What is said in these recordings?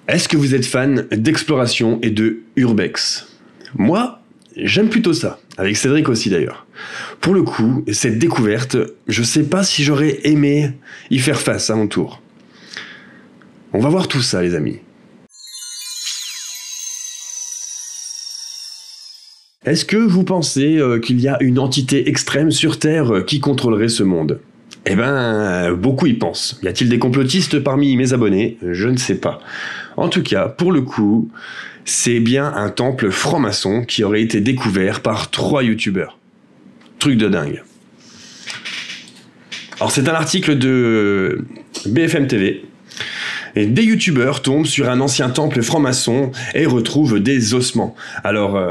Est-ce que vous êtes fan d'exploration et de urbex? Moi, j'aime plutôt ça, avec Cédric aussi d'ailleurs. Pour le coup, cette découverte, je sais pas si j'aurais aimé y faire face à mon tour. On va voir tout ça, les amis. Est-ce que vous pensez qu'il y a une entité extrême sur Terre qui contrôlerait ce monde? Eh ben, beaucoup y pensent. Y a-t-il des complotistes parmi mes abonnés? Je ne sais pas. En tout cas, pour le coup, c'est bien un temple franc-maçon qui aurait été découvert par 3 youtubeurs. Truc de dingue. Alors c'est un article de BFM TV. Et des youtubeurs tombent sur un ancien temple franc-maçon et retrouvent des ossements. Alors,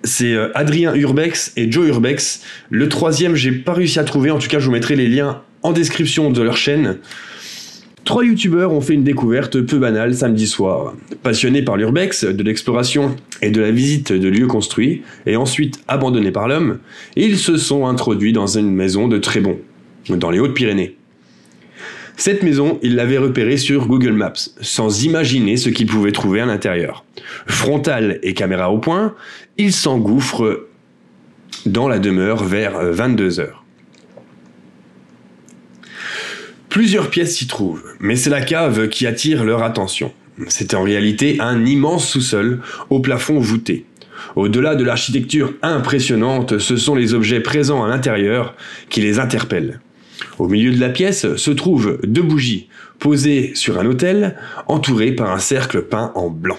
c'est Adrien Urbex et Joe Urbex. Le troisième, j'ai pas réussi à trouver. En tout cas, je vous mettrai les liens en description de leur chaîne. 3 youtubeurs ont fait une découverte peu banale samedi soir. Passionnés par l'urbex, de l'exploration et de la visite de lieux construits, et ensuite abandonnés par l'homme, ils se sont introduits dans une maison de Trébon, dans les Hautes-Pyrénées. Cette maison, ils l'avaient repérée sur Google Maps, sans imaginer ce qu'ils pouvaient trouver à l'intérieur. Frontal et caméra au point, ils s'engouffrent dans la demeure vers 22h. Plusieurs pièces s'y trouvent, mais c'est la cave qui attire leur attention. C'est en réalité un immense sous-sol au plafond voûté. Au-delà de l'architecture impressionnante, ce sont les objets présents à l'intérieur qui les interpellent. Au milieu de la pièce se trouvent 2 bougies, posées sur un autel, entourées par un cercle peint en blanc.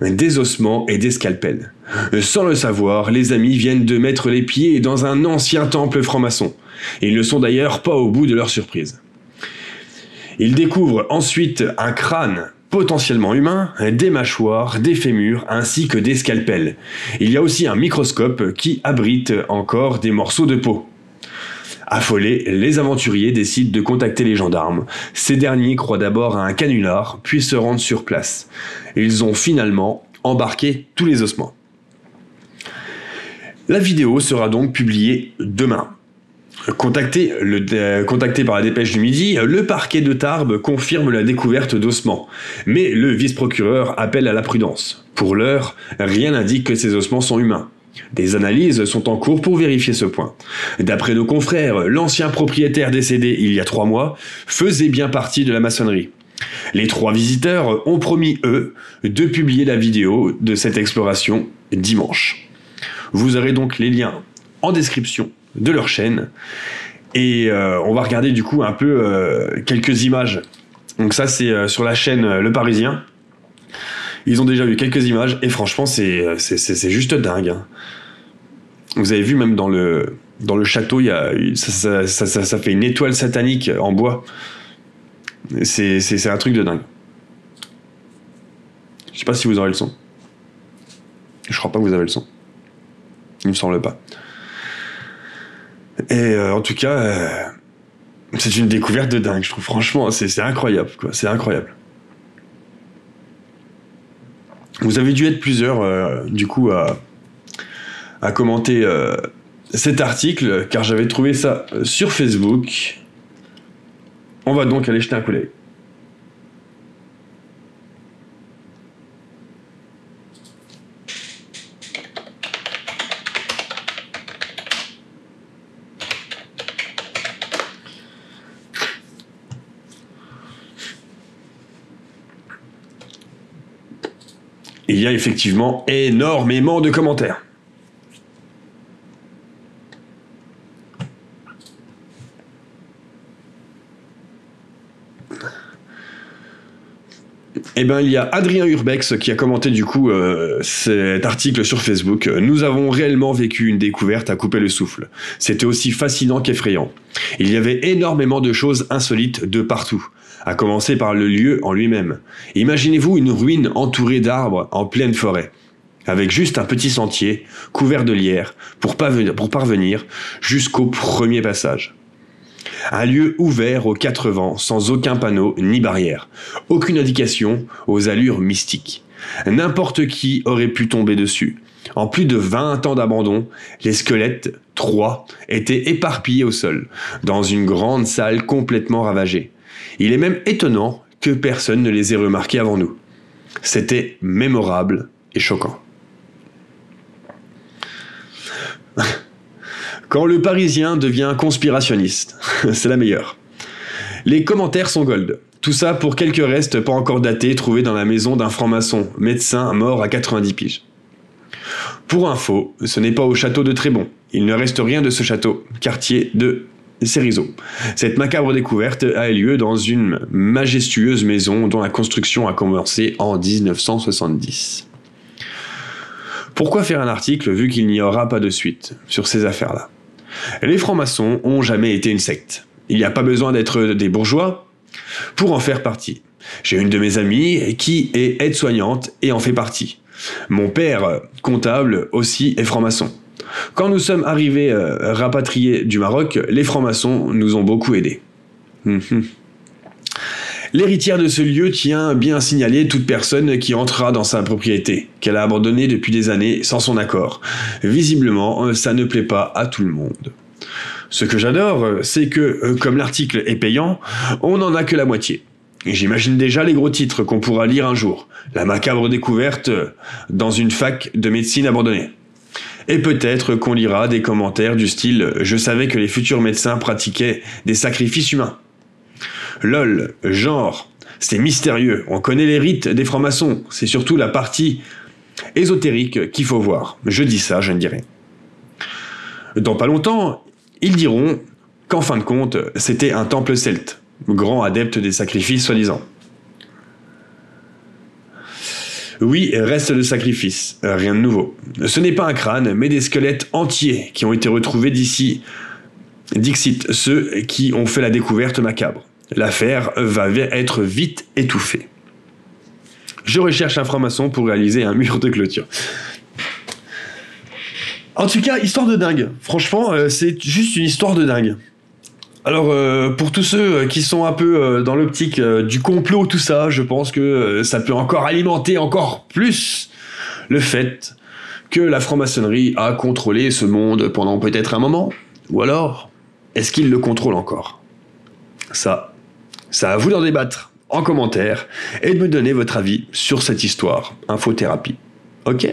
Des ossements et des scalpels. Sans le savoir, les amis viennent de mettre les pieds dans un ancien temple franc-maçon. Ils ne sont d'ailleurs pas au bout de leur surprise. Ils découvrent ensuite un crâne potentiellement humain, des mâchoires, des fémurs ainsi que des scalpels. Il y a aussi un microscope qui abrite encore des morceaux de peau. Affolés, les aventuriers décident de contacter les gendarmes. Ces derniers croient d'abord à un canular, puis se rendent sur place. Ils ont finalement embarqué tous les ossements. La vidéo sera donc publiée demain. Contacté par la Dépêche du Midi, le parquet de Tarbes confirme la découverte d'ossements. Mais le vice-procureur appelle à la prudence. Pour l'heure, rien n'indique que ces ossements sont humains. Des analyses sont en cours pour vérifier ce point. D'après nos confrères, l'ancien propriétaire décédé il y a 3 mois faisait bien partie de la maçonnerie. Les 3 visiteurs ont promis, eux, de publier la vidéo de cette exploration dimanche. Vous aurez donc les liens en description de leur chaîne. Et on va regarder du coup un peu quelques images. Donc ça c'est sur la chaîne Le Parisien. Ils ont déjà vu quelques images et franchement c'est juste dingue. Hein. Vous avez vu même dans le château, il y a, ça fait une étoile satanique en bois. C'est un truc de dingue. Je sais pas si vous aurez le son. Je crois pas que vous avez le son. Il me semble pas. Et en tout cas, c'est une découverte de dingue, je trouve. Franchement, c'est incroyable, quoi. C'est incroyable. Vous avez dû être plusieurs, du coup, à commenter cet article, car j'avais trouvé ça sur Facebook. On va donc aller jeter un coup d'œil. Il y a effectivement énormément de commentaires. Eh ben, il y a Adrien Urbex qui a commenté du coup cet article sur Facebook. Nous avons réellement vécu une découverte à couper le souffle. C'était aussi fascinant qu'effrayant. Il y avait énormément de choses insolites de partout, à commencer par le lieu en lui-même. Imaginez-vous une ruine entourée d'arbres en pleine forêt, avec juste un petit sentier couvert de lierre pour parvenir jusqu'au premier passage. Un lieu ouvert aux 4 vents, sans aucun panneau ni barrière. Aucune indication aux allures mystiques. N'importe qui aurait pu tomber dessus. En plus de 20 ans d'abandon, les squelettes, 3, étaient éparpillés au sol, dans une grande salle complètement ravagée. Il est même étonnant que personne ne les ait remarqués avant nous. C'était mémorable et choquant. Quand le Parisien devient conspirationniste, c'est la meilleure. Les commentaires sont gold. Tout ça pour quelques restes pas encore datés trouvés dans la maison d'un franc-maçon, médecin mort à 90 piges. Pour info, ce n'est pas au château de Trébon. Il ne reste rien de ce château, quartier de Cérizeau. Cette macabre découverte a eu lieu dans une majestueuse maison dont la construction a commencé en 1970. Pourquoi faire un article vu qu'il n'y aura pas de suite sur ces affaires-là ? Les francs-maçons ont jamais été une secte. Il n'y a pas besoin d'être des bourgeois pour en faire partie. J'ai une de mes amies qui est aide-soignante et en fait partie. Mon père, comptable, aussi est franc-maçon. Quand nous sommes arrivés rapatriés du Maroc, les francs-maçons nous ont beaucoup aidés. L'héritière de ce lieu tient bien à signaler toute personne qui entrera dans sa propriété, qu'elle a abandonnée depuis des années sans son accord. Visiblement, ça ne plaît pas à tout le monde. Ce que j'adore, c'est que, comme l'article est payant, on n'en a que la moitié. Et j'imagine déjà les gros titres qu'on pourra lire un jour. La macabre découverte dans une fac de médecine abandonnée. Et peut-être qu'on lira des commentaires du style « Je savais que les futurs médecins pratiquaient des sacrifices humains ». Lol, genre, c'est mystérieux, on connaît les rites des francs-maçons, c'est surtout la partie ésotérique qu'il faut voir. Je dis ça, je ne dis rien. Dans pas longtemps, ils diront qu'en fin de compte, c'était un temple celte, grand adepte des sacrifices soi-disant. Oui, reste le sacrifice, rien de nouveau. Ce n'est pas un crâne, mais des squelettes entiers qui ont été retrouvés d'ici, dixit ceux qui ont fait la découverte macabre. L'affaire va être vite étouffée. Je recherche un franc-maçon pour réaliser un mur de clôture. En tout cas, histoire de dingue. Franchement, c'est juste une histoire de dingue. Alors, pour tous ceux qui sont un peu dans l'optique du complot, tout ça, je pense que ça peut encore alimenter encore plus le fait que la franc-maçonnerie a contrôlé ce monde pendant peut-être un moment. Ou alors, est-ce qu'il le contrôle encore ? Ça à vous d'en débattre en commentaire et de me donner votre avis sur cette histoire. Infothérapie. Ok ?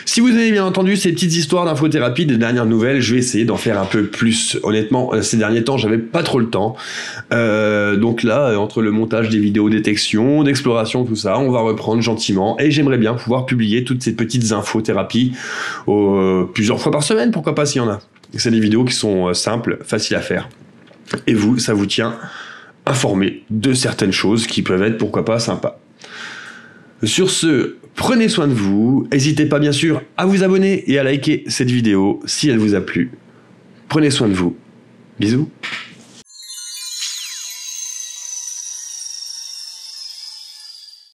Si vous avez bien entendu ces petites histoires d'infothérapie, des dernières nouvelles, je vais essayer d'en faire un peu plus. Honnêtement, ces derniers temps, j'avais pas trop le temps. Donc là, entre le montage des vidéos détection, d'exploration, tout ça, on va reprendre gentiment. Et j'aimerais bien pouvoir publier toutes ces petites infothérapies plusieurs fois par semaine, pourquoi pas s'il y en a. C'est des vidéos qui sont simples, faciles à faire. Et vous, ça vous tient informé de certaines choses qui peuvent être, pourquoi pas, sympas. Sur ce, prenez soin de vous. N'hésitez pas, bien sûr, à vous abonner et à liker cette vidéo si elle vous a plu. Prenez soin de vous. Bisous.